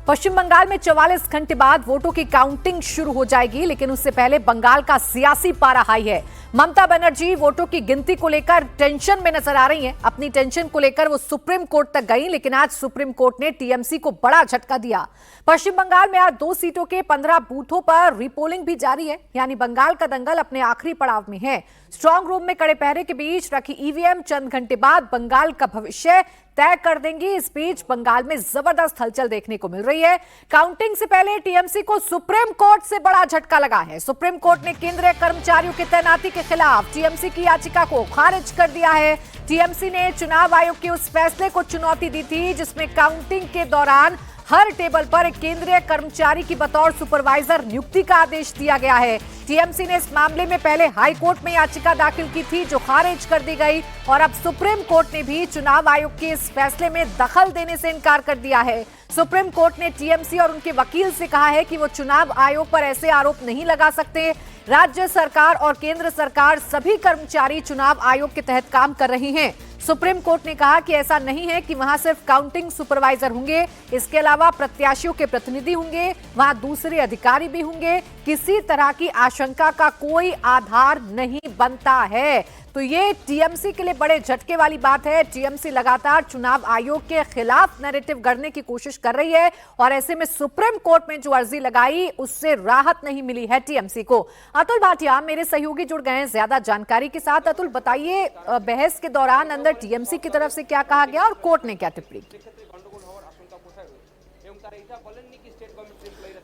पश्चिम बंगाल में 44 घंटे बाद वोटों की काउंटिंग शुरू हो जाएगी, लेकिन उससे पहले बंगाल का सियासी पारा हाई है। ममता बनर्जी वोटों की गिनती को लेकर टेंशन में नजर आ रही हैं। अपनी टेंशन को लेकर वो सुप्रीम कोर्ट तक गई, लेकिन आज सुप्रीम कोर्ट ने टीएमसी को बड़ा झटका दिया। पश्चिम बंगाल में आज 2 सीटों के 15 बूथों पर रीपोलिंग भी जारी है, यानी बंगाल का दंगल अपने आखिरी पड़ाव में है। स्ट्रांग रूम में कड़े पहरे के बीच रखी ईवीएम चंद घंटे बाद बंगाल का भविष्य तय कर देंगी। इस बीच बंगाल में जबरदस्त हलचल देखने को मिल रही है। काउंटिंग से पहले टीएमसी को सुप्रीम कोर्ट से बड़ा झटका लगा है। सुप्रीम कोर्ट ने केंद्रीय कर्मचारियों की तैनाती के खिलाफ टीएमसी की याचिका को खारिज कर दिया है। टीएमसी ने चुनाव आयोग के उस फैसले को चुनौती दी थी जिसमें काउंटिंग के दौरान हर टेबल पर एक केंद्रीय कर्मचारी की बतौर सुपरवाइजर नियुक्ति का आदेश दिया गया है। टीएमसी ने इस मामले में पहले हाई कोर्ट में याचिका दाखिल की थी, जो खारिज कर दी गई, और अब सुप्रीम कोर्ट ने भी चुनाव आयोग के इस फैसले में दखल देने से इनकार कर दिया है। सुप्रीम कोर्ट ने टीएमसी और उनके वकील से कहा है कि वो चुनाव आयोग पर ऐसे आरोप नहीं लगा सकते। राज्य सरकार और केंद्र सरकार सभी कर्मचारी चुनाव आयोग के तहत काम कर रही हैं। सुप्रीम कोर्ट ने कहा कि ऐसा नहीं है कि वहां सिर्फ काउंटिंग सुपरवाइजर होंगे, इसके अलावा प्रत्याशियों के प्रतिनिधि होंगे, वहां दूसरे अधिकारी भी होंगे। किसी तरह की आशंका का कोई आधार नहीं बनता है। तो ये टीएमसी के लिए बड़े झटके वाली बात है। टीएमसी लगातार चुनाव आयोग के खिलाफ नैरेटिव गढ़ने की कोशिश कर रही है, और ऐसे में सुप्रीम कोर्ट में जो अर्जी लगाई उससे राहत नहीं मिली है टीएमसी को। अतुल भाटिया मेरे सहयोगी जुड़ गए हैं ज्यादा जानकारी के साथ। अतुल, बताइए, बहस के दौरान अंदर टीएमसी की तरफ से क्या कहा गया और कोर्ट ने क्या टिप्पणी की?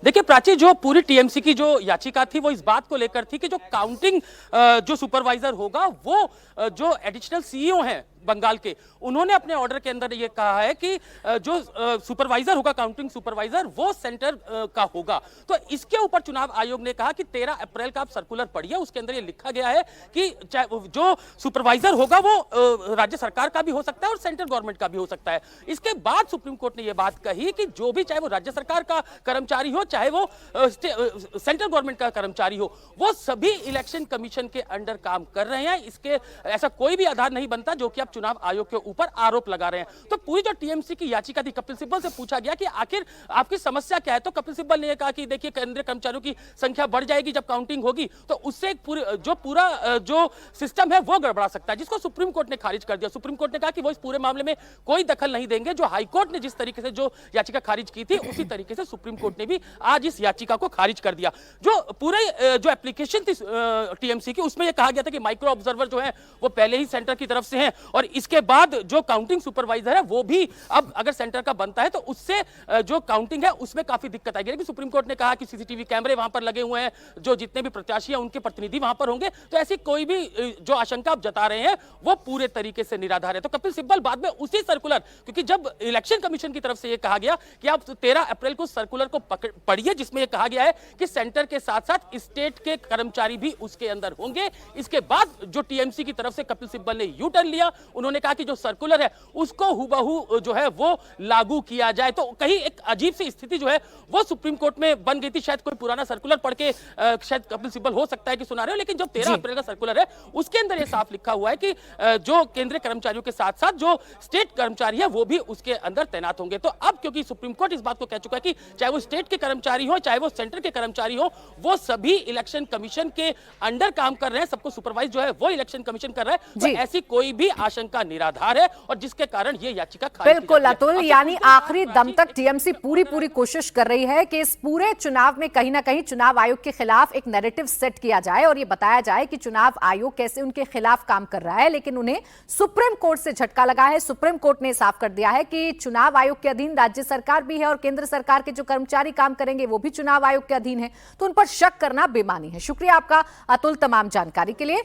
देखिए प्राची, जो पूरी टीएमसी की जो याचिका थी वो इस बात को लेकर थी कि जो काउंटिंग जो सुपरवाइजर होगा वो जो एडिशनल सीईओ हैं बंगाल के, उन्होंने अपने ऑर्डर के अंदर ये कहा है कि जो सुपरवाइजर होगा, काउंटिंग सुपरवाइजर, वो सेंटर का होगा। तो इसके ऊपर चुनाव आयोग ने कहा कि 13 अप्रैल का आप सर्कुलर पढ़िए, उसके अंदर ये लिखा गया है कि जो सुपरवाइजर होगा वो राज्य सरकार का भी हो सकता है और सेंट्रल गवर्नमेंट का भी हो सकता है। इसके बाद सुप्रीम कोर्ट ने यह बात कही कि जो भी, चाहे वो राज्य सरकार का कर्मचारी हो, चाहे वो सेंट्रल गवर्नमेंट का कर्मचारी हो, वो सभी इलेक्शन कमीशन के अंडर काम कर रहे हैं। इसके ऐसा कोई भी आधार नहीं बनता जो कि आप चुनाव आयोग के ऊपर आरोप लगा रहे हैं। तो पूरी जो टीएमसी की याचिका थी, कपिल सिब्बल से पूछा गया कि आखिर आपकी समस्या क्या है, तो कपिल सिब्बल ने यह कहा कि देखिए, केंद्रीय कर्मचारियों की संख्या बढ़ जाएगी जब काउंटिंग होगी, तो उससे पूरा जो सिस्टम है वो गड़बड़ा सकता है, जिसको सुप्रीम कोर्ट ने खारिज कर दिया। सुप्रीम कोर्ट ने कहा कि वो इस पूरे मामले में कोई दखल नहीं देंगे। जो हाईकोर्ट ने जिस तरीके से जो याचिका खारिज की थी, उसी तरीके से सुप्रीम कोर्ट ने भी आज इस याचिका को खारिज कर दिया। जो पूरे जो एप्लीकेशन थी टीएमसी की, उसमें यह कहा गया था कि माइक्रो ऑब्जर्वर जो है वो पहले ही सेंटर की तरफ से हैं, और इसके बाद जो काउंटिंग सुपरवाइजर है वो भी अब अगर सेंटर का बनता है तो उससे जो काउंटिंग है उसमें काफी दिक्कत आएगी। लेकिन सुप्रीम कोर्ट ने कहा कि सीसीटीवी कैमरे वहां पर लगे हुए हैं, जो जितने भी प्रत्याशी हैं उनके प्रतिनिधि वहां पर होंगे, तो ऐसी कोई भी जो आशंका आप जता रहे हैं वो पूरे तरीके से निराधार है। तो कपिल सिब्बल बाद में उसी सर्कुलर, क्योंकि जब इलेक्शन कमीशन की तरफ से यह कहा गया कि आप 13 अप्रैल को सर्कुलर को पढ़िए, जिसमें यह कहा गया है कि सेंटर के साथ साथ स्टेट के कर्मचारी भी उसके अंदर होंगे। इसके बाद जो टीएमसी की तरफ से कपिल सिब्बल ने यू टर्न लिया, उन्होंने कहा कि जो सर्कुलर है उसको हुबहू जो है वो लागू किया जाए। तो कहीं एक अजीब सी स्थिति जो है वो सुप्रीम कोर्ट में बन गई थी। शायद कोई पुराना सर्कुलर पढ़ के शायद कपिल सिब्बल हो सकता है कि सुना रहे हो, लेकिन जो 13 अप्रैल का सर्कुलर है उसके अंदर ये साफ लिखा हुआ है कि जो केंद्रीय कर्मचारियों के साथ साथ जो स्टेट कर्मचारी है वो भी उसके अंदर तैनात होंगे। तो अब क्योंकि सुप्रीम कोर्ट इस बात को कह चुका है कि चाहे वो स्टेट के कर्मचारी हो, चाहे वो सेंटर के कर्मचारी हो, वो सभी इलेक्शन कमीशन के अंडर काम कर रहे हैं, सबको सुपरवाइज जो है वो इलेक्शन कमीशन कर रहा है, तो ऐसी कोई भी आशंका निराधार है, और जिसके कारण ये याचिका खारिज बिल्कुल अतुल, यानी आखिरी दम तक टीएमसी पूरी कोशिश कर रही है कि इस पूरे चुनाव में कहीं ना कहीं चुनाव आयोग के खिलाफ एक नैरेटिव सेट किया जाए और ये बताया जाए कि चुनाव आयोग कैसे उनके खिलाफ काम कर रहा है। लेकिन उन्हें सुप्रीम कोर्ट से झटका लगा है। सुप्रीम कोर्ट ने साफ कर दिया है कि चुनाव आयोग के अधीन राज्य सरकार भी है और केंद्र सरकार के जो कर्मचारी काम करेंगे वो भी चुनाव आयोग के अधीन है, तो उन पर शक करना बेमानी है। शुक्रिया आपका अतुल तमाम जानकारी के लिए।